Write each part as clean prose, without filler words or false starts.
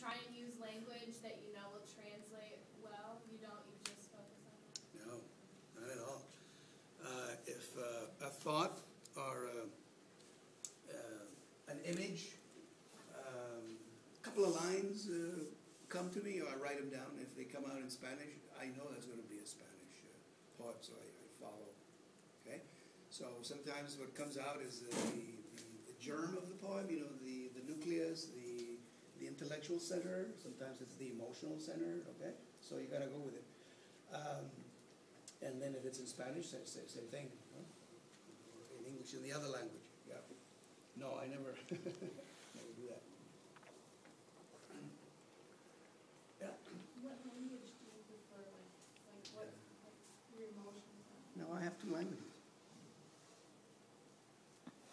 try and use language that you know will translate well? You don't, you just focus on that? No, not at all. If a thought or an image, a couple of lines come to me, or I write them down. If they come out in Spanish, I know that's going to be a Spanish poem, so I follow. Okay, so sometimes what comes out is the germ of the poem, you know, the nucleus, the intellectual center. Sometimes it's the emotional center. Okay, so you got to go with it. And then if it's in Spanish, same thing. Huh? In English, in the other language. Yeah. No, I never never do that. Yeah. What language do you prefer? Like what your emotions are? No, I have 2 languages.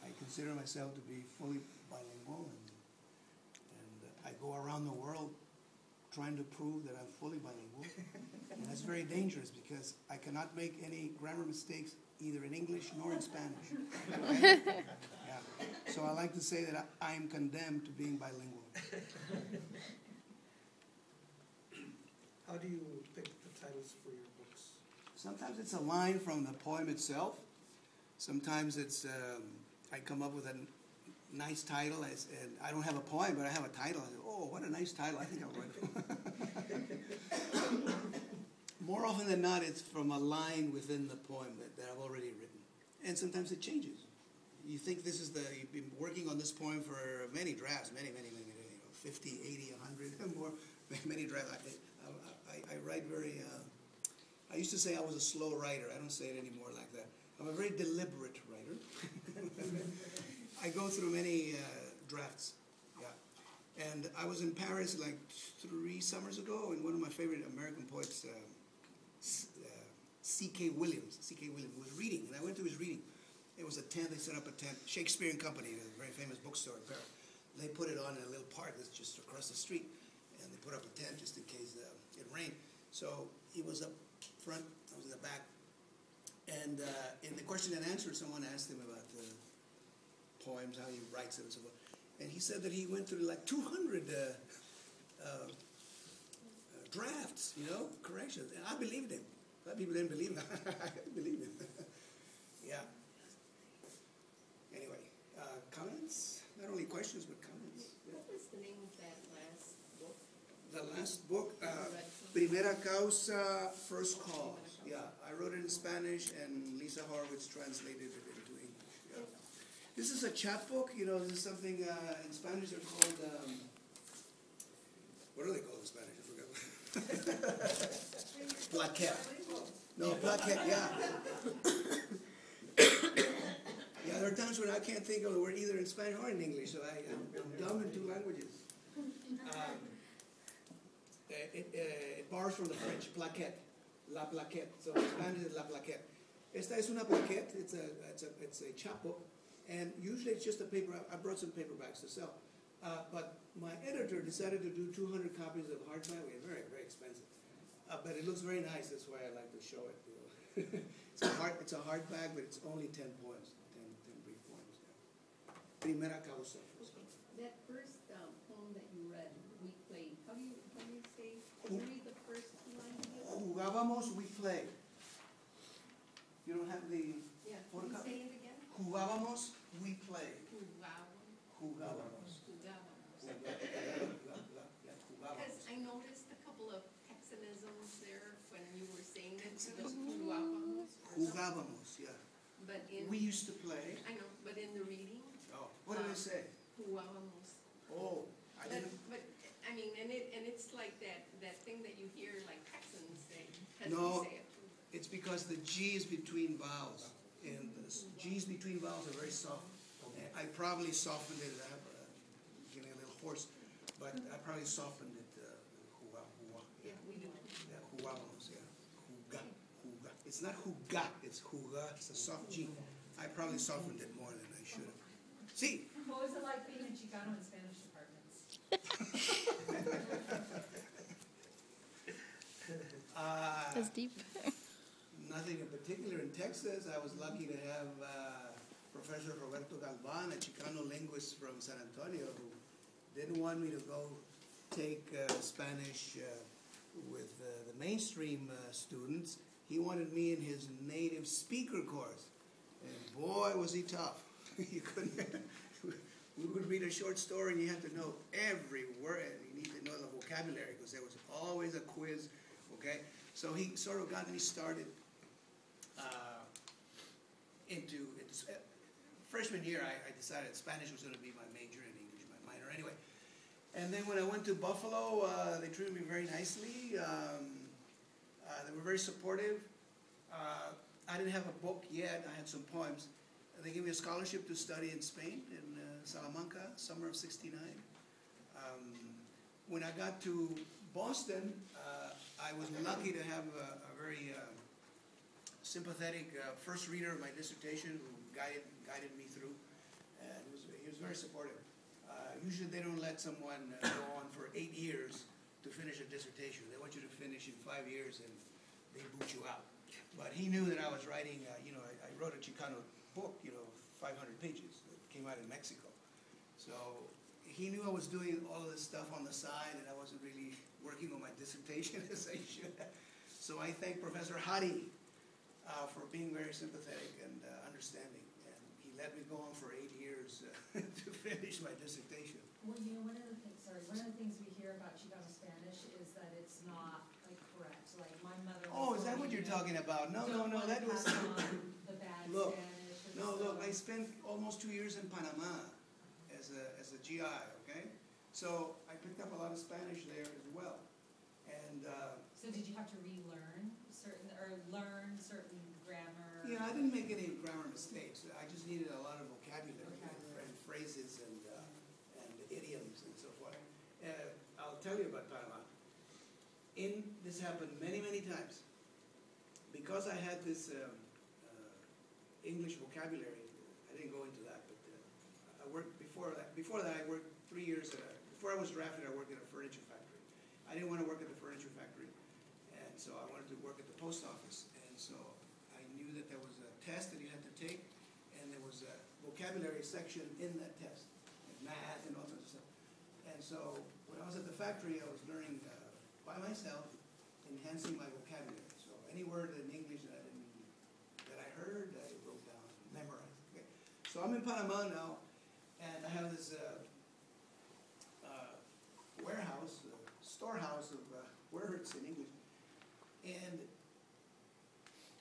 I consider myself to be fully bilingual, and I go around the world trying to prove that I'm fully bilingual. And that's very dangerous because I cannot make any grammar mistakes either in English nor in Spanish. Okay? Yeah. So I like to say that I'm condemned to being bilingual. How do you pick the titles for your books? Sometimes it's a line from the poem itself. Sometimes it's I come up with a nice title, and I don't have a poem, but I have a title. I say, oh, what a nice title. I think I'll write it. More often than not, it's from a line within the poem that I've already written. And sometimes it changes. You think you've been working on this poem for many drafts, many, 50, 80, 100, more, many drafts. I write very, I used to say I was a slow writer. I don't say it anymore like that. I'm a very deliberate writer. I go through many drafts, yeah. And I was in Paris like 3 summers ago, and one of my favorite American poets, C.K. Williams was reading, and I went to his reading. It was a tent. They set up a tent. Shakespeare and Company, a very famous bookstore in Paris. They put it on in a little park that's just across the street, and they put up a tent just in case it rained. So he was up front, I was in the back, and in the question and answer, someone asked him about the poems, how he writes them, and so forth. And he said that he went through like 200 drafts, corrections. And I believed him. A lot of people didn't believe him. I believe him. Yeah. Anyway, comments? Not only questions, but comments. Yeah. What was the name of that last book? The last book, Primera Causa, First Cause. Yeah, I wrote it in Spanish, and Lisa Horowitz translated it into English. Yeah. This is a chapbook. This is something in Spanish they're called. What are they called in Spanish? I forgot. Plaquette. No, plaquette. Yeah. Yeah, there are times when I can't think of the word either in Spanish or in English, so I'm dumb in 2 languages. It borrows from the French, plaquette, la plaquette. So in Spanish it's la plaquette. Esta es una plaquette. It's a chapbook, and usually it's just a paper. I brought some paperbacks to sell, but my editor decided to do 200 copies of hardback. Very, very expensive, but it looks very nice. That's why I like to show it. It's a hardback, but it's only 10 poems, 10 brief poems. Yeah. Primera Causa. That first poem that you read, We Played. How do you say? Can you read the first line again? Jugábamos, we played. You don't have the photocopy? Can you say it again? Jugábamos, we played. Jugábamos. Because I noticed a couple of Texanisms there when you were saying it. Jugábamos, yeah. But we used to play. I know, but in the reading. Oh, what did I say? Jugábamos. Oh, I didn't. But I mean, and it's like that thing that you hear like Texans say. No, say it. It's because the G is between vowels, and the G's between vowels are very soft. I probably softened it. I'm getting a little hoarse, but I probably softened it. Yeah, we do. Yeah, jugábamos. Yeah, juga. It's not juga. It's juga. It's a soft G. I probably softened it more than I should have. See. What was it like being in Chicano and Spanish departments? That's deep. Nothing in particular. In Texas, I was lucky to have Professor Roberto Galvan, a Chicano linguist from San Antonio, who didn't want me to go take Spanish with the mainstream students. He wanted me in his native speaker course. And boy, was he tough. You couldn't, we would read a short story and you had to know every word. You need to know the vocabulary because there was always a quiz, okay? So he sort of got me started into freshman year. I decided Spanish was going to be my major and English my minor anyway. And then when I went to Buffalo, they treated me very nicely. They were very supportive. I didn't have a book yet. I had some poems. They gave me a scholarship to study in Spain, in Salamanca, summer of '69. When I got to Boston, I was lucky to have a very sympathetic first reader of my dissertation who guided me through. And he was very supportive. Usually they don't let someone go on for 8 years to finish a dissertation. They want you to finish in 5 years and they boot you out. But he knew that I was writing, I wrote a Chicano book, 500 pages that came out in Mexico. So he knew I was doing all of this stuff on the side and I wasn't really working on my dissertation as I should have. So I thank Professor Hari for being very sympathetic and understanding. And he let me go on for 8 years to finish my dissertation. Well, one of the things we hear about Chicano Spanish is that it's not correct. Like my mother. Oh, is that what you're talking about? No, that was. The bad Look, Spanish. look. I spent almost 2 years in Panama as a GI. Okay, so I picked up a lot of Spanish there as well. And so did you have to relearn learn certain grammar? Yeah, I didn't make any grammar mistakes. I just needed a lot of vocabulary and phrases and idioms and so forth. I'll tell you about Panama. This happened many, many times. Because I had this English vocabulary, I didn't go into that, but I worked before that. Before that, I worked 3 years before I was drafted, I worked at a furniture factory. I didn't want to work at the furniture factory, and so I wanted to work at the post office. And so I knew that there was a test that you had to take, and there was a vocabulary section in that test, like math and all sorts of stuff. And so when I was at the factory, I was learning by myself, enhancing my vocabulary. So any word in English that I heard, I wrote down, memorized. Okay. So I'm in Panama now, and I have this warehouse, storehouse of words in English, and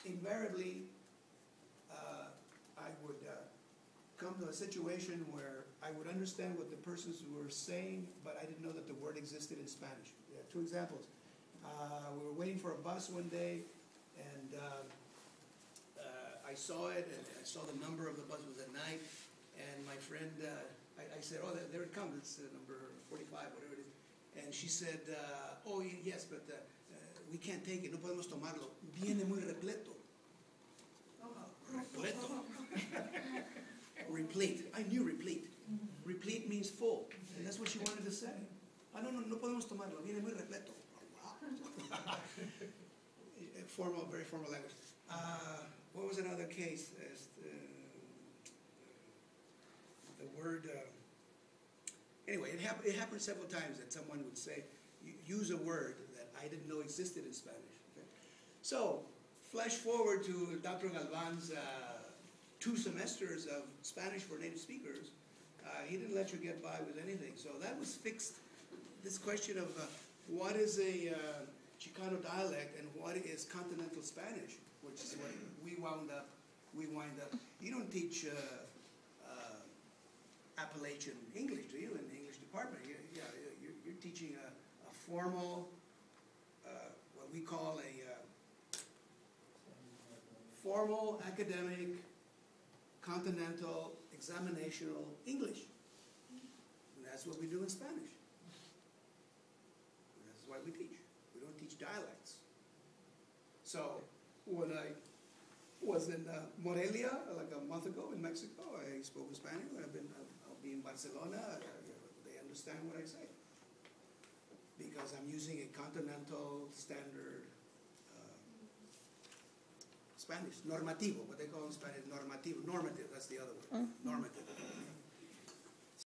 invariably I would come to a situation where I would understand what the persons were saying, but I didn't know that the word existed in Spanish. 2 examples. We were waiting for a bus one day, and I saw it, and I saw the number of the bus was at night, and my friend, I said, oh, there it comes, it's number 45, whatever it is. And she said, oh, yes, but we can't take it, no podemos tomarlo, viene muy repleto. Repleto. Replete. I knew replete. Replete means full, and that's what she wanted to say. No podemos tomarlo, viene muy repleto. Wow. Formal, very formal language. What was another case? The word, anyway, it happened several times that someone would say, use a word that I didn't know existed in Spanish. Okay? So, flash forward to Dr. Galvan's 2 semesters of Spanish for native speakers. He didn't let you get by with anything. So that was fixed. This question of what is a Chicano dialect and what is continental Spanish, which is what we wind up. You don't teach Appalachian English, do you, in the English department? You're teaching a formal, what we call a formal academic continental examinational English. And that's what we do in Spanish. And that's why we teach. We don't teach dialects. So when I was in Morelia like a month ago in Mexico, I spoke Spanish. I'll be in Barcelona. They understand what I say because I'm using a continental standard Spanish, normativo, what they call in Spanish, normative, that's the other word, normative.